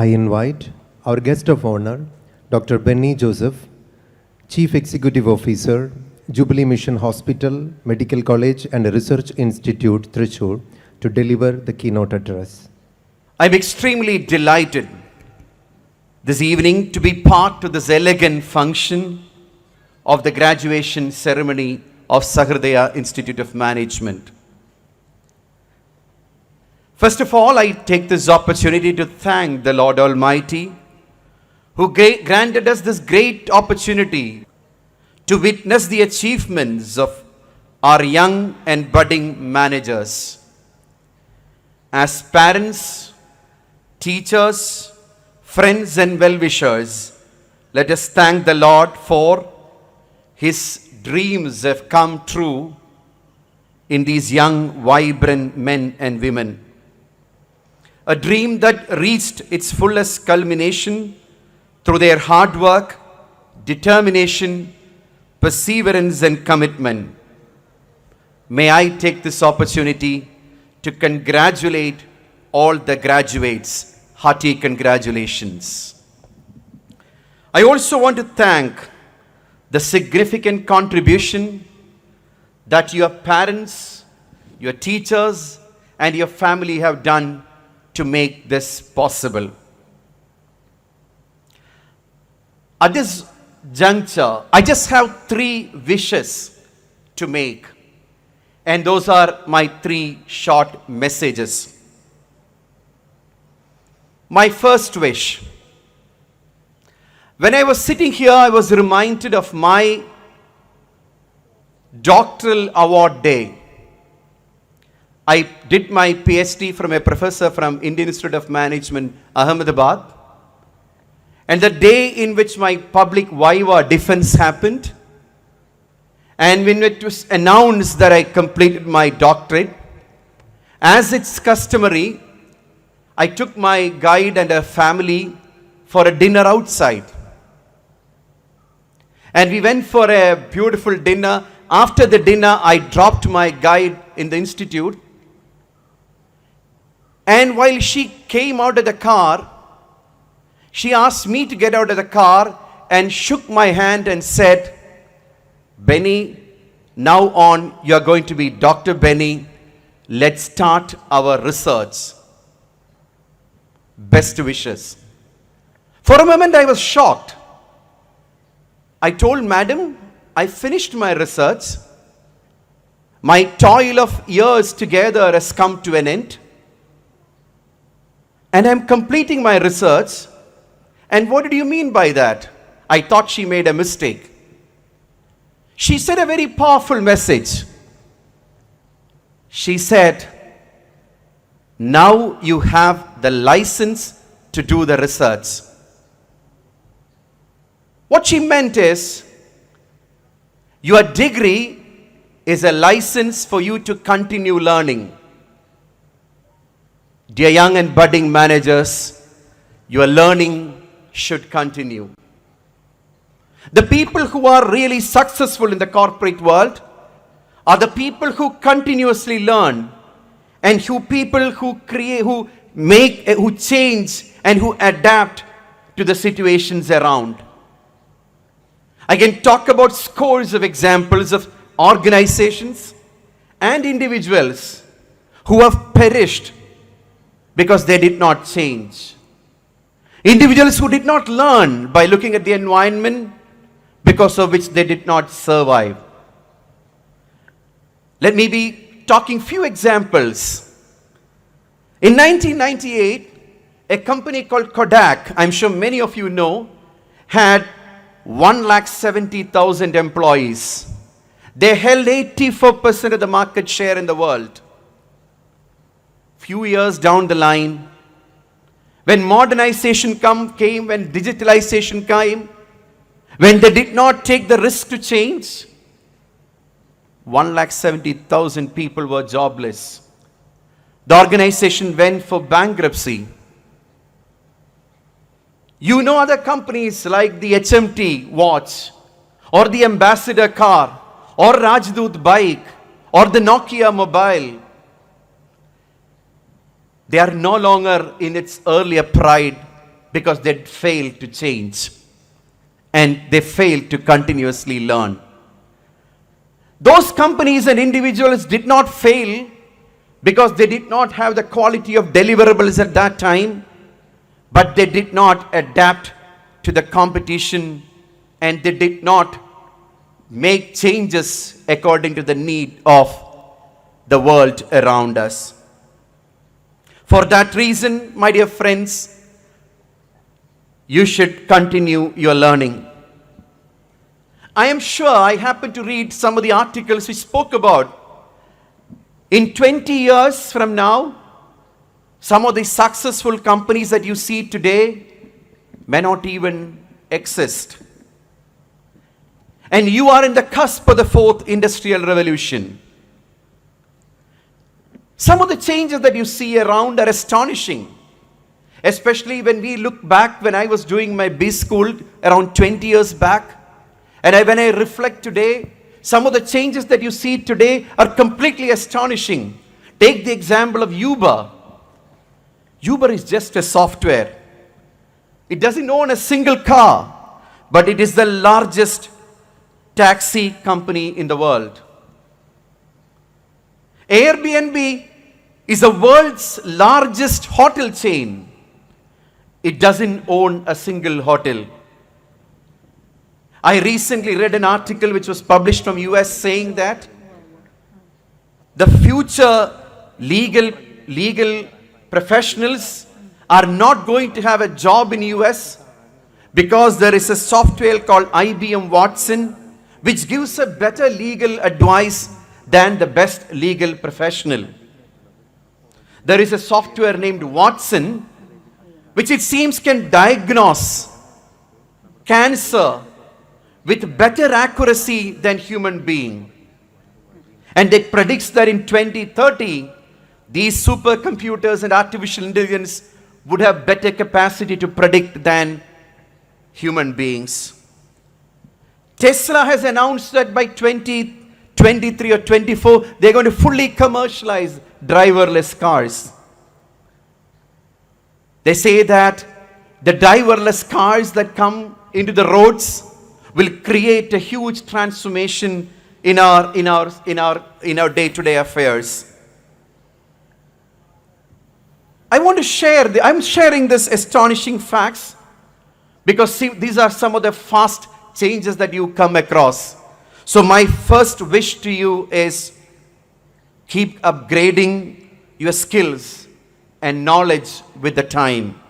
I invite our guest of honor, Dr. Benny Joseph, Chief Executive Officer, Jubilee Mission Hospital, Medical College and Research Institute, Thrissur, to deliver the keynote address. I'm extremely delighted this evening to be part of this elegant function of the graduation ceremony of Sahridaya Institute of Management. First of all, I take this opportunity to thank the Lord Almighty who granted us this great opportunity to witness the achievements of our young and budding managers. As parents, teachers, friends and well-wishers, let us thank the Lord for His dreams have come true in these young, vibrant men and women. A dream that reached its fullest culmination through their hard work, determination, perseverance and commitment. May I take this opportunity to congratulate all the graduates. Hearty congratulations. I also want to thank the significant contribution that your parents, your teachers, and your family have done to make this possible. At this juncture, I just have 3 wishes to make, and those are my 3 short messages. My first wish. When I was sitting here, I was reminded of my doctoral award day. I did my PhD from a professor from Indian Institute of Management, Ahmedabad. And the day in which my public viva defense happened, and when it was announced that I completed my doctorate, as it's customary, I took my guide and her family for a dinner outside. And we went for a beautiful dinner. After the dinner, I dropped my guide in the institute. And while she came out of the car, she asked me to get out of the car and shook my hand and said, "Benny, now on you are going to be Dr. Benny. Let's start our research. Best wishes." For a moment I was shocked. I told Madam, I finished my research. My toil of years together has come to an end. And I'm completing my research. And what did you mean by that? I thought she made a mistake. She said a very powerful message. She said, "Now you have the license to do the research." What she meant is, your degree is a license for you to continue learning. Dear young and budding managers, your learning should continue. The people who are really successful in the corporate world are the people who continuously learn, and people who create, who change and who adapt to the situations around. I can talk about scores of examples of organizations and individuals who have perished because they did not change. Individuals who did not learn by looking at the environment because of which they did not survive. Let me be talking few examples. In 1998, a company called Kodak, I'm sure many of you know, had 170,000 employees. They held 84% of the market share in the world. Few years down the line, when modernization came, when digitalization came, when they did not take the risk to change, 170,000 people were jobless. The organization went for bankruptcy. You know other companies like the HMT watch, or the Ambassador car, or Rajdoot bike, or the Nokia mobile. They are no longer in its earlier pride because they failed to change and they failed to continuously learn. Those companies and individuals did not fail because they did not have the quality of deliverables at that time, but they did not adapt to the competition and they did not make changes according to the need of the world around us. For that reason, my dear friends, you should continue your learning. I am sure I happened to read some of the articles which spoke about in 20 years from now, some of the successful companies that you see today may not even exist. And you are in the cusp of the fourth industrial revolution. Some of the changes that you see around are astonishing. Especially when we look back when I was doing my B school around 20 years back. And when I reflect today, some of the changes that you see today are completely astonishing. Take the example of Uber. Uber is just a software. It doesn't own a single car, but it is the largest taxi company in the world. Airbnb is the world's largest hotel chain. It doesn't own a single hotel. I recently read an article which was published from US saying that the future legal professionals are not going to have a job in US because there is a software called IBM Watson which gives a better legal advice than the best legal professional. There is a software named Watson which it seems can diagnose cancer with better accuracy than human being. And it predicts that in 2030, these supercomputers and artificial intelligence would have better capacity to predict than human beings. Tesla has announced that by 2023 or 24, they're going to fully commercialize driverless cars. They say that the driverless cars that come into the roads will create a huge transformation in our day-to-day affairs. I'm sharing this astonishing facts because these are some of the fast changes that you come across. So my first wish to you is keep upgrading your skills and knowledge with the time.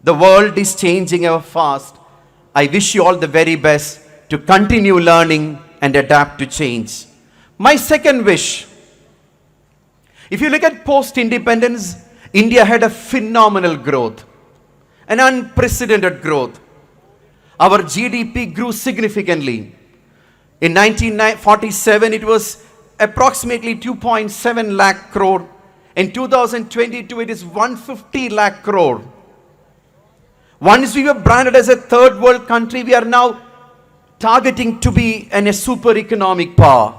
The world is changing ever fast. I wish you all the very best to continue learning and adapt to change. My second wish, if you look at post-independence, India had a phenomenal growth, an unprecedented growth. Our GDP grew significantly. In 1947, it was approximately 2.7 lakh crore. In 2022, it is 150 lakh crore. Once we were branded as a third world country, we are now targeting to be a super economic power.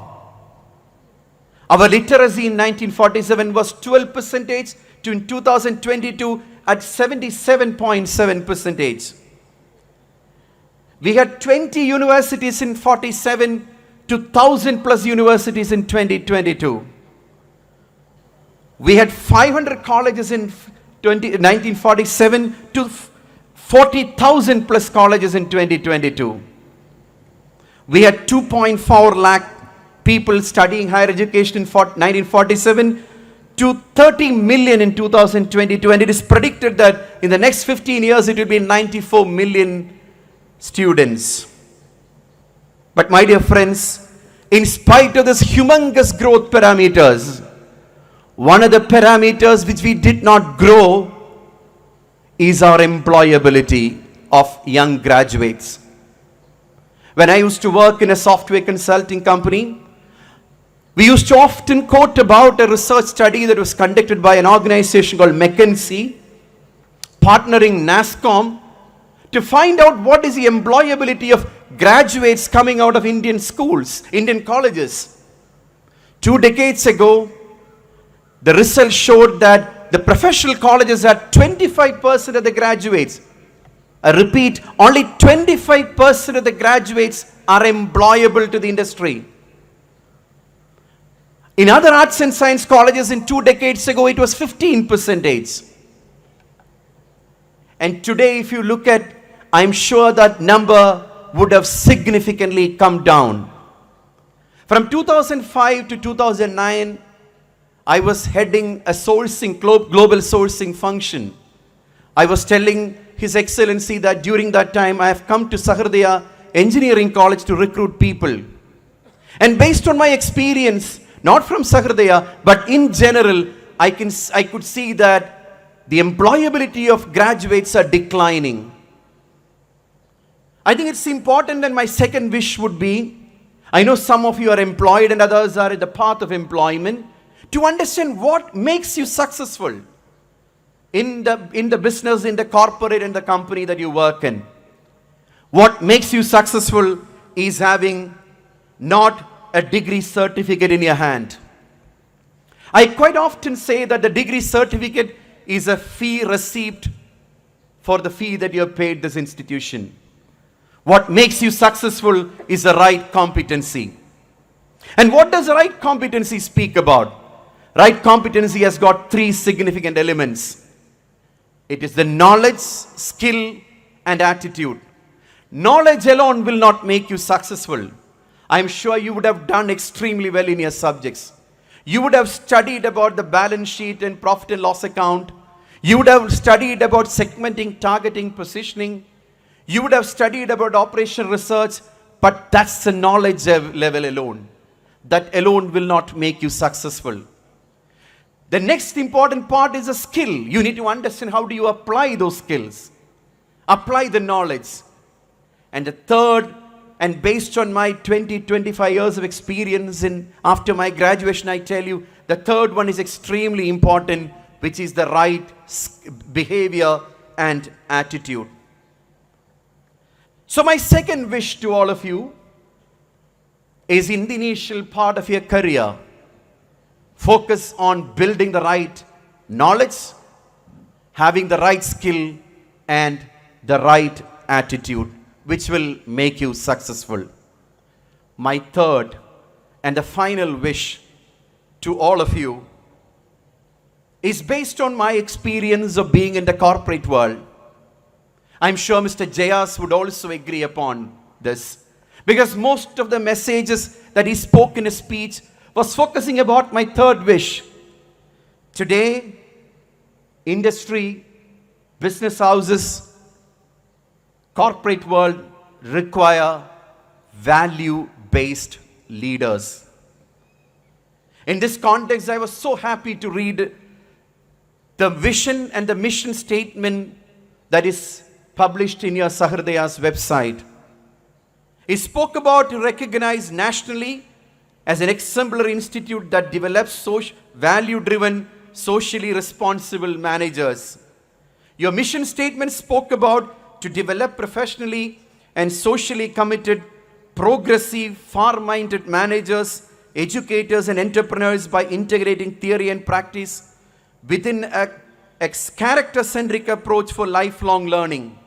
Our literacy in 1947 was 12% to in 2022 at 77.7%. We had 20 universities in 47 to 1,000 plus universities in 2022. We had 500 colleges in 1947 to 40,000 plus colleges in 2022. We had 2.4 lakh people studying higher education in 1947 to 30 million in 2022. And it is predicted that in the next 15 years it will be 94 million students. But my dear friends, in spite of this humongous growth parameters, one of the parameters which we did not grow is our employability of young graduates. When I used to work in a software consulting company, we used to often quote about a research study that was conducted by an organization called McKinsey, partnering NASSCOM, to find out what is the employability of graduates coming out of Indian schools, Indian colleges. 2 decades ago, the results showed that the professional colleges had 25% of the graduates. I repeat, only 25% of the graduates are employable to the industry. In other arts and science colleges in 2 decades ago, it was 15%. And today, if you look at, I'm sure that number would have significantly come down. From 2005 to 2009, I was heading a global sourcing function. I was telling His Excellency that during that time I have come to Sahardaya Engineering College to recruit people. And based on my experience, not from Sahardaya, but in general, I could see that the employability of graduates are declining. I think it's important, and my second wish would be, I know some of you are employed and others are at the path of employment, to understand what makes you successful in the business, in the corporate, in the company that you work in. What makes you successful is having not a degree certificate in your hand. I quite often say that the degree certificate is a fee receipt for the fee that you have paid this institution. What makes you successful is the right competency. And what does the right competency speak about? Right competency has got 3 significant elements. It is the knowledge, skill, and attitude. Knowledge alone will not make you successful. I'm sure you would have done extremely well in your subjects. You would have studied about the balance sheet and profit and loss account. You would have studied about segmenting, targeting, positioning. You would have studied about operational research, but that's the knowledge level alone. That alone will not make you successful. The next important part is a skill. You need to understand how do you apply those skills. Apply the knowledge. And the third, and based on my 25 years of experience after my graduation, I tell you, the third one is extremely important, which is the right behavior and attitude. So my second wish to all of you is, in the initial part of your career, focus on building the right knowledge, having the right skill, and the right attitude, which will make you successful. My third and the final wish to all of you is based on my experience of being in the corporate world. I'm sure Mr. Jayas would also agree upon this, because most of the messages that he spoke in his speech was focusing about my third wish. Today, industry, business houses, corporate world require value-based leaders. In this context, I was so happy to read the vision and the mission statement that is published in your Sahardaya's website. He spoke about to recognize nationally as an exemplary institute that develops value-driven, socially responsible managers. Your mission statement spoke about to develop professionally and socially committed, progressive, far-minded managers, educators, and entrepreneurs by integrating theory and practice within a character-centric approach for lifelong learning.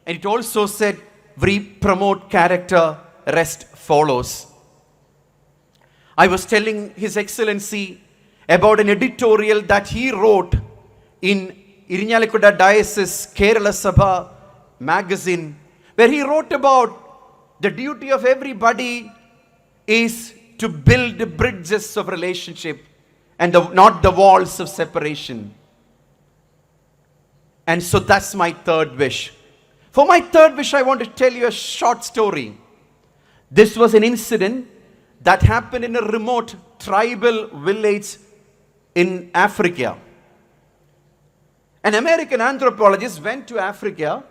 And it also said, we promote character, rest follows. I was telling His Excellency about an editorial that he wrote in Irinjalakuda Diocese Kerala Sabha magazine, where he wrote about the duty of everybody is to build bridges of relationship and not the walls of separation. And so that's my third wish. For my third wish, I want to tell you a short story. This was an incident that happened in a remote tribal village in Africa. An American anthropologist went to Africa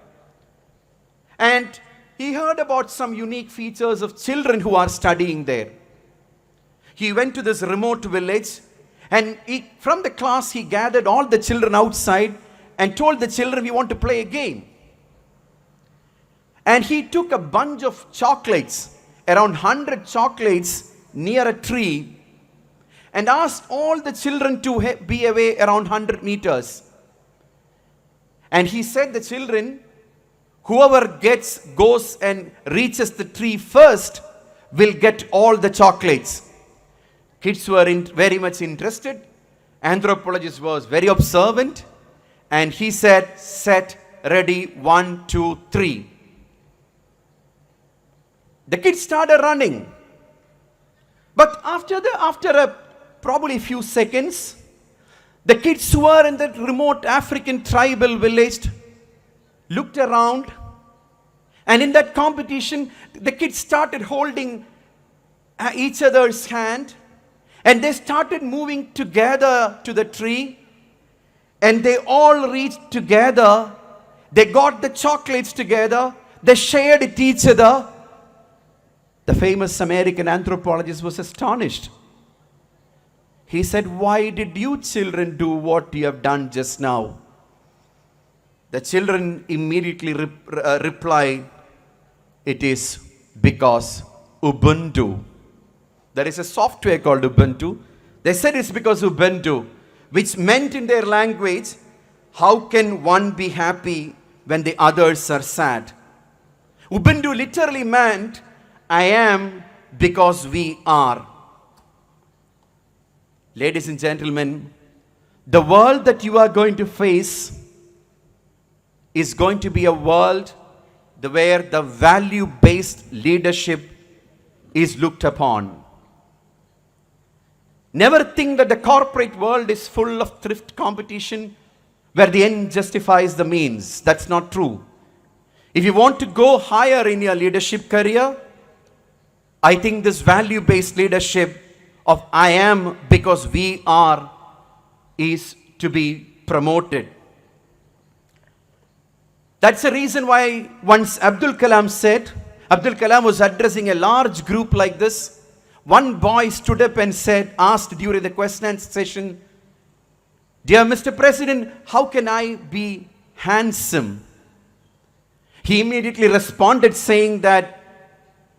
and he heard about some unique features of children who are studying there. He went to this remote village and from the class he gathered all the children outside and told the children, we want to play a game. And he took a bunch of chocolates, around 100 chocolates near a tree, and asked all the children to be away around 100 meters. And he said, the children, whoever goes and reaches the tree first will get all the chocolates. Kids were very much interested. Anthropologist was very observant. And he said, set, ready, 1, 2, 3. The kids started running. But after probably a few seconds, the kids who were in that remote African tribal village looked around, and in that competition, the kids started holding each other's hand, and they started moving together to the tree, and they all reached together. They got the chocolates together. They shared it each other. The famous American anthropologist was astonished. He said, why did you children do what you have done just now? The children immediately replied, it is because Ubuntu. There is a software called Ubuntu. They said it's because Ubuntu, which meant in their language, how can one be happy when the others are sad? Ubuntu literally meant, I am because we are. Ladies and gentlemen, the world that you are going to face is going to be a world where the value-based leadership is looked upon. Never think that the corporate world is full of thrift competition where the end justifies the means. That's not true. If you want to go higher in your leadership career, I think this value-based leadership of I am because we are is to be promoted. That's the reason why once Abdul Kalam was addressing a large group like this. One boy stood up and asked during the question and session, dear Mr. President, how can I be handsome? He immediately responded saying that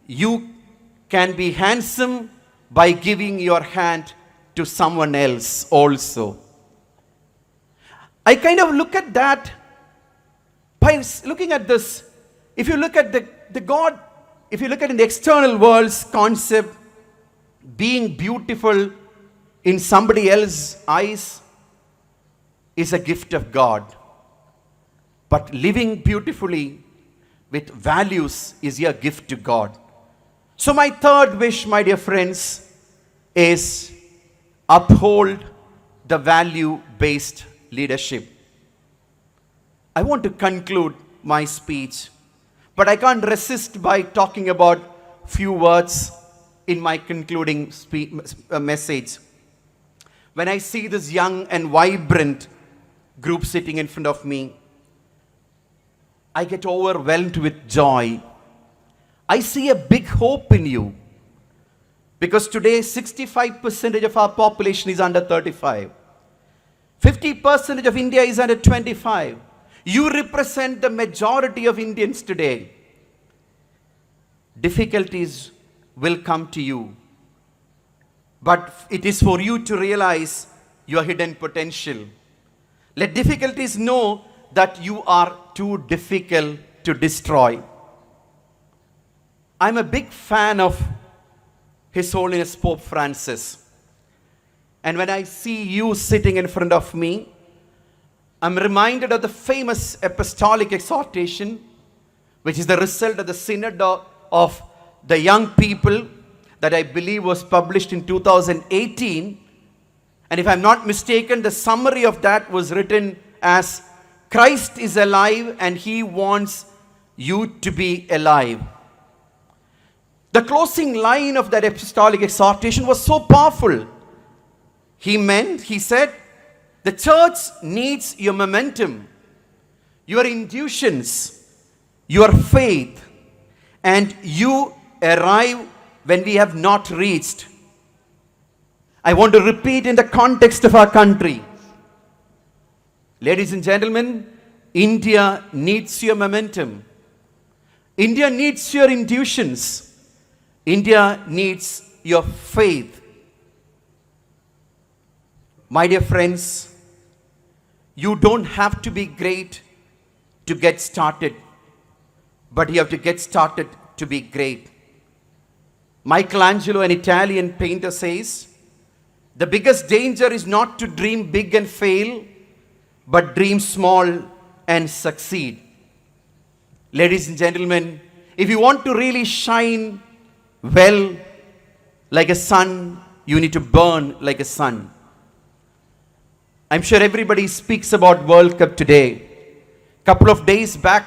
you can be handsome by giving your hand to someone else also. I kind of look at that by looking at this. If you look at the God, if you look at in the external world's concept, being beautiful in somebody else's eyes is a gift of God. But living beautifully with values is a gift to God. So my third wish, my dear friends, is uphold the value-based leadership. I want to conclude my speech, but I can't resist by talking about few words in my concluding message. When I see this young and vibrant group sitting in front of me, I get overwhelmed with joy. I see a big hope in you. Because today 65% of our population is under 35. 50% of India is under 25. You represent the majority of Indians today. Difficulties will come to you. But it is for you to realize your hidden potential. Let difficulties know that you are too difficult to destroy. I'm a big fan of His Holiness Pope Francis. And when I see you sitting in front of me, I'm reminded of the famous apostolic exhortation, which is the result of the synod of the young people that I believe was published in 2018. And if I'm not mistaken, the summary of that was written as, Christ is alive and He wants you to be alive. The closing line of that apostolic exhortation was so powerful. He said, the church needs your momentum, your intuitions, your faith, and you arrive when we have not reached. I want to repeat in the context of our country. Ladies and gentlemen, India needs your momentum. India needs your intuitions. India needs your faith. My dear friends, you don't have to be great to get started, but you have to get started to be great. Michelangelo, an Italian painter, says, the biggest danger is not to dream big and fail, but dream small and succeed. Ladies and gentlemen, if you want to really shine well like a sun, you need to burn like a sun. I'm sure everybody speaks about World Cup today. Couple of days back,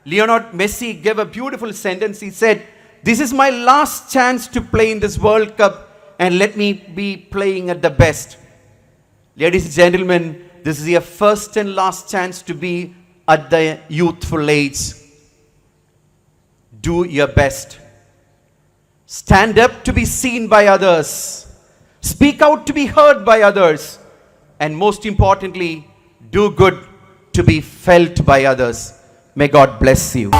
Lionel Messi gave a beautiful sentence. He said, "This is my last chance to play in this World Cup and let me be playing at the best." Ladies and gentlemen, this is your first and last chance to be at the youthful age. Do your best. Stand up to be seen by others. Speak out to be heard by others. And most importantly, do good to be felt by others. May God bless you.